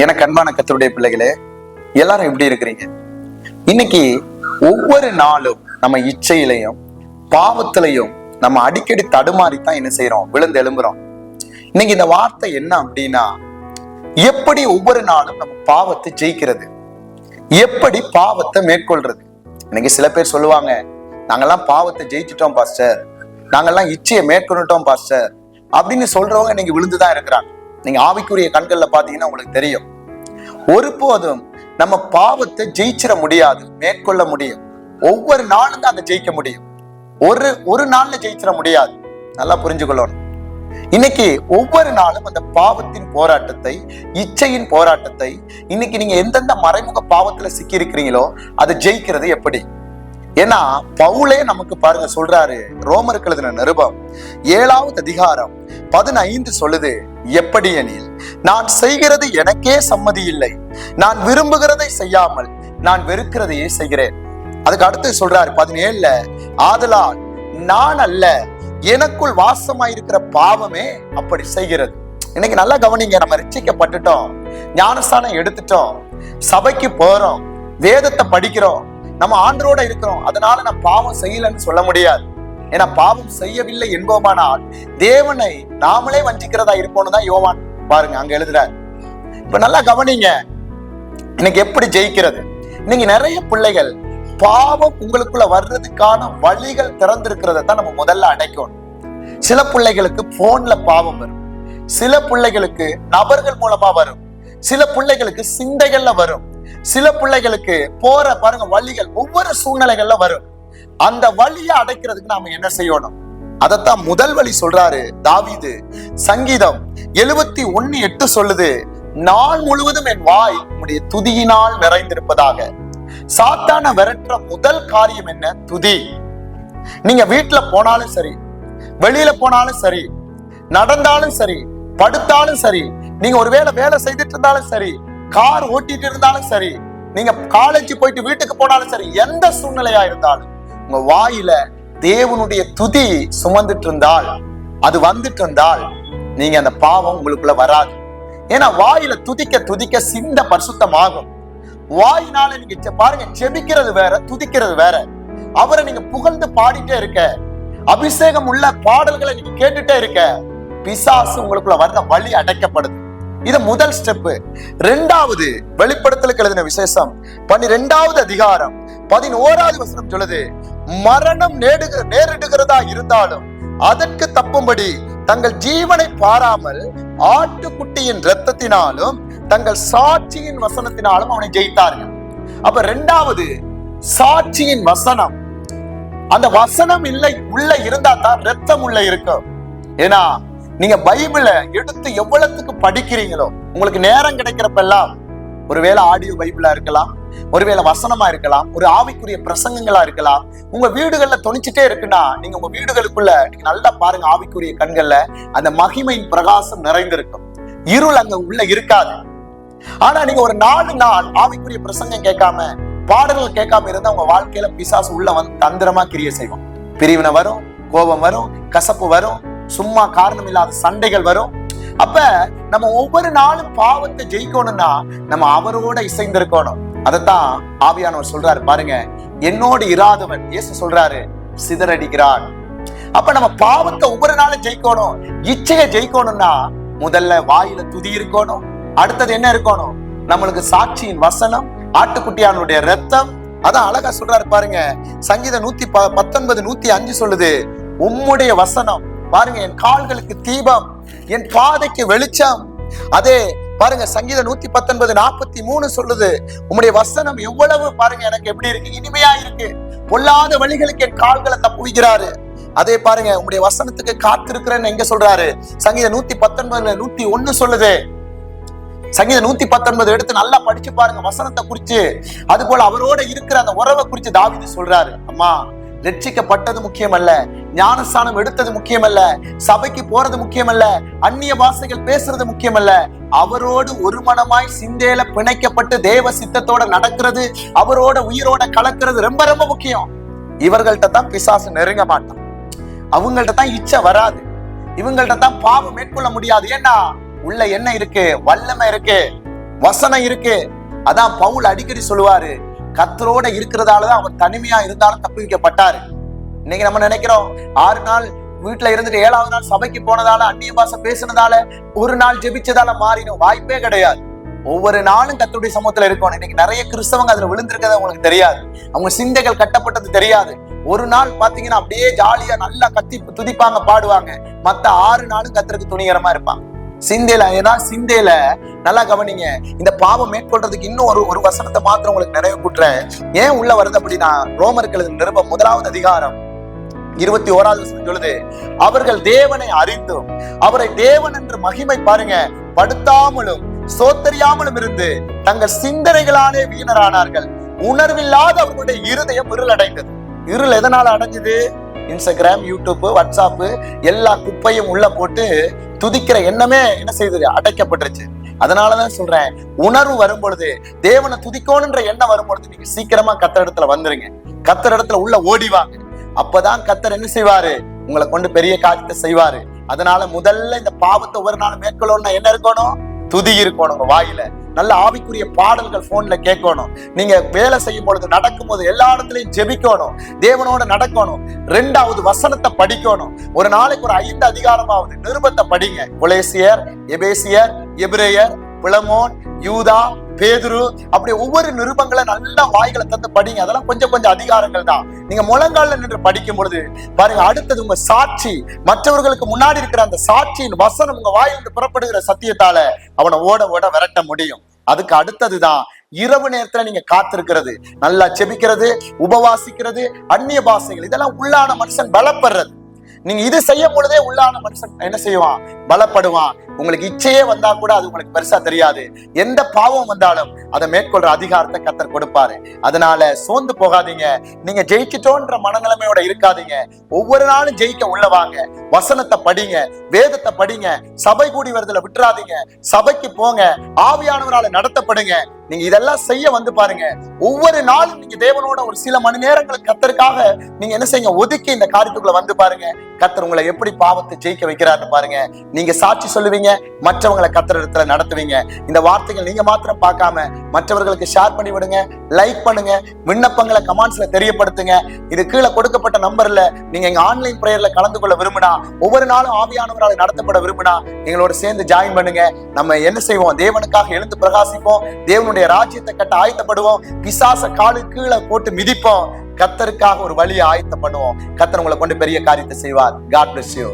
எனக்கு அன்பான கர்த்தருடைய பிள்ளைகளே, எல்லாரும் எப்படி இருக்கிறீங்க? இன்னைக்கு ஒவ்வொரு நாளும் நம்ம இச்சையிலையும் பாவத்திலையும் நம்ம அடிக்கடி தடுமாறித்தான் என்ன செய்யறோம்? விழுந்து எழும்புறோம். இன்னைக்கு இந்த வார்த்தை என்ன அப்படின்னா, எப்படி ஒவ்வொரு நாளும் நம்ம பாவத்தை ஜெயிக்கிறது, எப்படி பாவத்தை மேற்கொள்றது. இன்னைக்கு சில பேர் சொல்லுவாங்க, நாங்கெல்லாம் பாவத்தை ஜெயிச்சிட்டோம் பாஸ்டர், நாங்கெல்லாம் இச்சையை மேற்கொண்டுட்டோம் பாஸ்டர் அப்படின்னு சொல்றவங்க இன்னைக்கு விழுந்துதான் இருக்கிறாங்க. நீங்க ஆவிக்குரிய கண்கள்ல பாத்தீங்கன்னா உங்களுக்கு தெரியும், ஒருபோதும் நம்ம பாவத்தை ஜெயிச்சிட முடியாது, மேற்கொள்ள முடியும். ஒவ்வொரு நாளும் தான் அதை ஜெயிக்க முடியும், ஒரு நாள்ல ஜெயிச்சிட முடியாது. நல்லா புரிஞ்சுக்கொள்ளணும். இன்னைக்கு ஒவ்வொரு நாளும் அந்த பாவத்தின் போராட்டத்தை, இச்சையின் போராட்டத்தை, இன்னைக்கு நீங்க எந்தெந்த மறைமுக பாவத்துல சிக்கி இருக்கிறீங்களோ அதை ஜெயிக்கிறது எப்படி? ஏன்னா பவுலே நமக்கு பாருங்க சொல்றாரு, ரோமருக்கு எழுதின நிருபம் 7வது அதிகாரம் 15 சொல்லுது, எப்படி எனில் நான் செய்கிறது எனக்கே சம்மதி இல்லை, நான் விரும்புகிறதை செய்யாமல் நான் வெறுக்கிறதையே செய்கிறேன். அதுக்கு அடுத்து சொல்றாரு 17ல, ஆதலால் நான் அல்ல, எனக்குள் வாசமாயிருக்கிற பாவமே அப்படி செய்கிறது. இன்னைக்கு நல்லா கவனிங்க, நம்ம ரட்சிக்கப்பட்டுட்டோம், ஞானஸ்தானம் எடுத்துட்டோம், சபைக்கு போறோம், வேதத்தை படிக்கிறோம், நம்ம ஆண்டரோட இருக்கிறோம், அதனால நான் பாவம் செய்யலன்னு சொல்ல முடியாது. ஏன்னா பாவம் செய்யவில்லை என்போமானால் தேவனை நாமளே வஞ்சிக்கிறதா இருப்போம்னு தான் யோவான் பாருங்க அங்க எழுதுறாரு. இப்ப நல்லா கவனிங்க, இன்னைக்கு எப்படி ஜெயிக்கிறது? இன்னைக்கு நிறைய பிள்ளைகள் பாவம் உங்களுக்குள்ள வர்றதுக்கான வழிகள் திறந்திருக்கிறத தான் நம்ம முதல்ல அடைக்கணும். சில பிள்ளைகளுக்கு போன்ல பாவம் வரும், சில பிள்ளைகளுக்கு நபர்கள் மூலமா வரும், சில பிள்ளைகளுக்கு சிந்தைகள்ல வரும், சில பிள்ளைகளுக்கு போற பாருங்க வழிகள் ஒவ்வொரு சூழ்நிலைகள்ல வரும். அந்த வழியை அடைக்கிறதுக்கு நாம என்ன செய்யணும்? அதத்தான் முதல் வழி சொல்றாரு தாவீது. சங்கீதம் 71:8 சொல்லுது, நாள் முழுவதும் என் வாய் உம்முடைய துதியினால் நிறைந்திருப்பதாக. சாத்தான விரட்டுற முதல் காரியம் என்ன? துதி. நீங்க வீட்டுல போனாலும் சரி, வெளியில போனாலும் சரி, நடந்தாலும் சரி, படுத்தாலும் சரி, நீங்க ஒருவேளை வேலை செய்துட்டு இருந்தாலும் சரி, கார் ஓட்டிட்டு இருந்தாலும் சரி, நீங்க காலேஜ் போயிட்டு வீட்டுக்கு போனாலும் சரி, எந்த சூழ்நிலையா இருந்தாலும் உங்க வாயில தேவனுடைய துதி சுமந்துட்டு இருந்தால், அது வந்துட்டு இருந்தால், நீங்க அந்த பாவம் உங்களுக்குள்ள வராது. ஏன்னா வாயில துதிக்க துதிக்க சிந்த பரிசுத்தமாகும். வாயினால நீங்க பாருங்க, ஜெபிக்கிறது வேற, துதிக்கிறது வேற. அவரை நீங்க புகழ்ந்து பாடிட்டே இருக்க, அபிஷேகம் உள்ள பாடல்களை நீங்க கேட்டுட்டே இருக்க, பிசாசு உங்களுக்குள்ள வர்ற வழி அடைக்கப்படுது. இது முதல் ஸ்டெப். இரண்டாவது, வெளிப்படுத்தலுக்கு எழுதின விசேஷம் 12வது அதிகாரம் 11வது வசனம் சொல்லுது, மரணம் நேரிடுகிறதா இருந்தாலும் அதற்கு தப்பும்படி தங்கள் ஜீவனை பாராமல் ஆட்டுக்குட்டியின் இரத்தத்தினாலும் தங்கள் சாட்சியின் வசனத்தினாலும் அவனை ஜெயித்தார்கள். அப்ப இரண்டாவது, சாட்சியின் வசனம். அந்த வசனம் இல்லை உள்ள இருந்தா தான் இரத்தம் உள்ள இருக்கும். ஏன்னா நீங்க பைபிளை எடுத்து எவ்வளவுக்கு படிக்கிறீங்களோ, உங்களுக்கு நேரம் கிடைக்கிறப்பெல்லாம், ஒருவேளை ஆடியோ பைபிளா இருக்கலாம், ஒருவேளை வசனமா இருக்கலாம், ஒரு ஆவிக்குரிய பிரசங்கங்களா இருக்கலாம், உங்க வீடுகள்ல தொனிச்சுட்டே இருக்குன்னா நீங்க உங்க வீடுகளுக்குள்ள நீங்க நல்லா பாருங்க, ஆவிக்குரிய கண்கள்ல அந்த மகிமையின் பிரகாசம் நிறைந்திருக்கும், இருள் அங்க உள்ள இருக்காது. ஆனா நீங்க ஒரு 4 நாள் ஆவிக்குரிய பிரசங்கம் கேட்காம, பாடல்கள் கேட்காம இருந்தா உங்க வாழ்க்கையில பிசாசு உள்ள வந்து தந்திரமா கிரியை செய்வோம். பிரிவினை வரும், கோபம் வரும், கசப்பு வரும், சும்மா காரணம் இல்லாத சண்டைகள் வரும். அப்ப நம்ம ஒவ்வொரு நாளும் பாவத்தை ஜெயிக்கணும்னா நம்ம அவரோட இசைந்திருக்கணும். அதத்தான் ஆவியானவர் சொல்றாரு பாருங்க, என்னோடு இராதவன், இயேசு சொல்றாரு, சிதறடிக்கிறான். அப்ப நம்ம பாவத்தை ஒவ்வொரு நாளும் ஜெயிக்கணும். இச்சையை ஜெயிக்கணும்னா முதல்ல வாயில துதி இருக்கணும். அடுத்தது என்ன இருக்கணும்? நம்மளுக்கு சாட்சியின் வசனம், ஆட்டுக்குட்டியானுடைய ரத்தம். அதான் அழகா சொல்றாரு பாருங்க, சங்கீதம் 119:105 சொல்லுது, உம்முடைய வசனம் பாருங்க என் கால்களுக்கு தீபம், என் பாதைக்கு வெளிச்சம். அதே பாருங்க சங்கீதம் 119:43 சொல்லுது, உம்முடைய வசனம் எவ்வளவு பாருங்க எனக்கு எப்படி இருக்கு, இனிமையா இருக்கு, பொல்லாத வழிகளுக்கு என் கால்களை தப்புவிக்கிறாரு. அதே பாருங்க உம்முடைய வசனத்துக்கு காத்திருக்கிறேன்னு எங்க சொல்றாரு? சங்கீதம் 119:101 சொல்லுது. சங்கீதம் 119 எடுத்து நல்லா படிச்சு பாருங்க வசனத்தை குறிச்சு. அது போல அவரோட இருக்கிற அந்த உறவை குறிச்சு தாவீது சொல்றாரு, அம்மா ரட்சிக்கப்பட்டது முக்கியமல்ல, ஞானஸ்தானம் எடுத்தது முக்கியமல்ல, சபைக்கு போறது முக்கியமல்ல, அந்நிய பாஷைகள் பேசுறது முக்கியமல்ல, அவரோடு ஒரு மனமாய் சிந்தையில பிணைக்கப்பட்டு தேவ சித்தத்தோட நடக்கிறது, அவரோட உயிரோட கலக்கிறது ரொம்ப ரொம்ப முக்கியம். இவர்கள்ட்ட தான் பிசாசு நெருங்க மாட்டான், அவங்கள்ட்ட தான் இச்சை வராது, இவங்கள்ட்ட தான் பாவம் மேற்கொள்ள முடியாது. ஏன்னா உள்ள என்ன இருக்கு? வல்லமை இருக்கு. வசனம் இருக்கு. அதான் பவுல் அடிக்கடி சொல்லுவாரு, கர்த்தரோட இருக்கிறதாலதான் அவர் தனிமையா இருந்தாலும் தப்புவிக்கப்பட்டாரு. இன்னைக்கு நம்ம நினைக்கிறோம் 6 நாள் வீட்டுல இருந்துட்டு 7வது நாள் சபைக்கு போனதால, அந்நிய பாஷை பேசுனதால, ஒரு நாள் ஜெபிச்சதால மாறிடும். வாய்ப்பே கிடையாது. ஒவ்வொரு நாளும் கர்த்தருடைய சமூகத்துல இருக்கணும். இன்னைக்கு நிறைய கிறிஸ்தவங்க அதுல விழுந்திருக்கதை உங்களுக்கு தெரியாது. அவங்க சிந்தைகள் கட்டப்பட்டது தெரியாது. ஒரு நாள் பாத்தீங்கன்னா அப்படியே ஜாலியா நல்லா கத்தி துதிப்பாங்க, பாடுவாங்க. மத்த 6 நாளும் கர்த்தருக்கு துணிகரமா இருப்பாங்க. சிந்தையில, ஏன்னா சிந்தையில நல்லா கவனிங்க. இந்த பாவம் மேற்கொள்றதுக்கு இன்னும் ஒரு வசனத்தை மாத்திரம் உங்களுக்கு நினைவு கூட்டுறேன். ஏன் உள்ள வருது அப்படின்னா, ரோமருக்கு எழுதின நிருபம் 1வது அதிகாரம் 21வது வசனம் சொல்லுது, அவர்கள் தேவனை அறிந்தும் அவரை தேவன் என்று மகிமை பாருங்க படுத்தாமலும் சோத்தறியாமலும் இருந்து தங்கள் சிந்தனைகளானே வீணரானார்கள். உணர்வில்லாத அவர்களுடைய இருதயம் இருள் அடைந்தது. இருள் எதனால அடைஞ்சது? இன்ஸ்டாகிராம், யூடியூப், வாட்ஸ்அப் எல்லா குப்பையும் உள்ள போட்டு துதிக்கிற எண்ணமே என்ன செய்தது? அடைக்கப்பட்டுருச்சு. அதனாலதான் சொல்றேன், உணர்வு வரும் பொழுது, தேவனை துதிக்கணும்ன்ற எண்ணம் வரும் பொழுது நீங்க சீக்கிரமா கர்த்தர் இடத்துல வந்துருங்க. கர்த்தர் இடத்துல உள்ள ஓடிவாங்க. அப்பதான் கர்த்தர் என்ன செய்வாரு? உங்களை கொண்டு பெரிய காரியத்தை செய்வாரு. அதனால முதல்ல இந்த பாவத்தை ஒவ்வொரு நாளும் மேற்கொள்ளணும்னா என்ன இருக்கணும்? துதி இருக்கணும். உங்க வாயில நல்ல ஆவிக்குரிய பாடல்கள் போன்ல கேட்கணும். நீங்க வேலை செய்யும் பொழுது, நடக்கும் போது எல்லா இடத்துலயும் ஜெபிக்கணும், தேவனோட நடக்கணும். 2வது வசனத்தை படிக்கணும். ஒரு நாளைக்கு ஒரு 5 அதிகாரமாவது நிருபத்தை படிங்க. கொலேசியர், எபேசியர், எபிரேயர், பிலமோன், யூதா, பேதுரு, அப்படி ஒவ்வொரு நிருபங்களை நல்லா வாய்களை தந்து படிங்க. அதெல்லாம் கொஞ்சம் கொஞ்சம் அதிகாரங்கள் தான். நீங்க முழங்கால நின்று படிக்கும் பொழுது பாருங்க, அடுத்தது உங்க சாட்சி, மற்றவர்களுக்கு முன்னாடி இருக்கிற அந்த சாட்சியின் வசனம் உங்க வாயிலிருந்து புறப்படுகிற சத்தியத்தால அவனை ஓட ஓட விரட்ட முடியும். அதுக்கு அடுத்ததுதான் இரவு நேரத்துல நீங்க காத்திருக்கிறது, நல்லா செபிக்கிறது, உபவாசிக்கிறது, அந்நிய பாஷைகள், இதெல்லாம் உள்ளான மனுஷன் பலப்படுறது. நீங்க இது செய்யும் பொழுதே உள்ளான மனுஷன் என்ன செய்வான்? பலப்படுவான். உங்களுக்கு இச்சையே வந்தா கூட அது உங்களுக்கு பெருசா தெரியாது. எந்த பாவம் வந்தாலும் அதை மேற்கொள்ற அதிகாரத்தை கர்த்தர் கொடுப்பாரு. அதனால சோர்ந்து போகாதீங்க. நீங்க ஜெயிச்சிட்டோன்ற மனநிலைமையோட இருக்காதீங்க. ஒவ்வொரு நாளும் ஜெயிக்க உள்ளவாங்க. வசனத்தை படிங்க, வேதத்தை படிங்க, சபை கூடி வருதுல விட்டுறாதீங்க, சபைக்கு போங்க, ஆவியானவரால நடத்தப்படுங்க. நீங்க இதெல்லாம் செய்ய வந்து பாருங்க, ஒவ்வொரு நாளும் நீங்க தேவனோட ஒரு சில மணி நேரங்களுக்கு கர்த்தருக்காக நீங்க என்ன செய்யுங்க? ஒதுக்கி இந்த காரியத்துக்குள்ள வந்து பாருங்க. கர்த்தர் உங்களை எப்படி பாவத்தை ஜெயிக்க வைக்கிறாருன்னு பாருங்க. நீங்க சாட்சி சொல்லுவீங்க, மற்றவங்களை கர்த்தர் இடத்துல நடத்துவீங்க. இந்த வார்த்தைகள் நீங்க மாத்திரம் பார்க்காம மற்றவர்களுக்கு ஷேர் பண்ணி விடுங்க, லைக் பண்ணுங்க, விண்ணப்பங்களை கமெண்ட்ஸ்ல தெரியப்படுத்துங்க. இது கீழே கொடுக்கப்பட்ட நம்பர்ல நீங்க எங்க ஆன்லைன் பிரேயர்ல கலந்து கொள்ள விரும்பினா, ஒவ்வொரு நாளும் ஆவியானவரால் நடத்தப்பட விரும்பினா எங்களோட சேர்ந்து ஜாயின் பண்ணுங்க. நம்ம என்ன செய்வோம்? தேவனுக்காக எழுந்து பிரகாசிப்போம், தேவனுடைய ராஜ்யத்தை கட்ட ஆயத்தப்படுவோம், பிசாச காலு கீழே போட்டு மிதிப்போம், கர்த்தருக்காக ஒரு வழியை ஆயத்தம் பண்ணுவோம். கர்த்தர் உங்களை கொண்டு பெரிய காரியத்தை செய்வார். God bless you.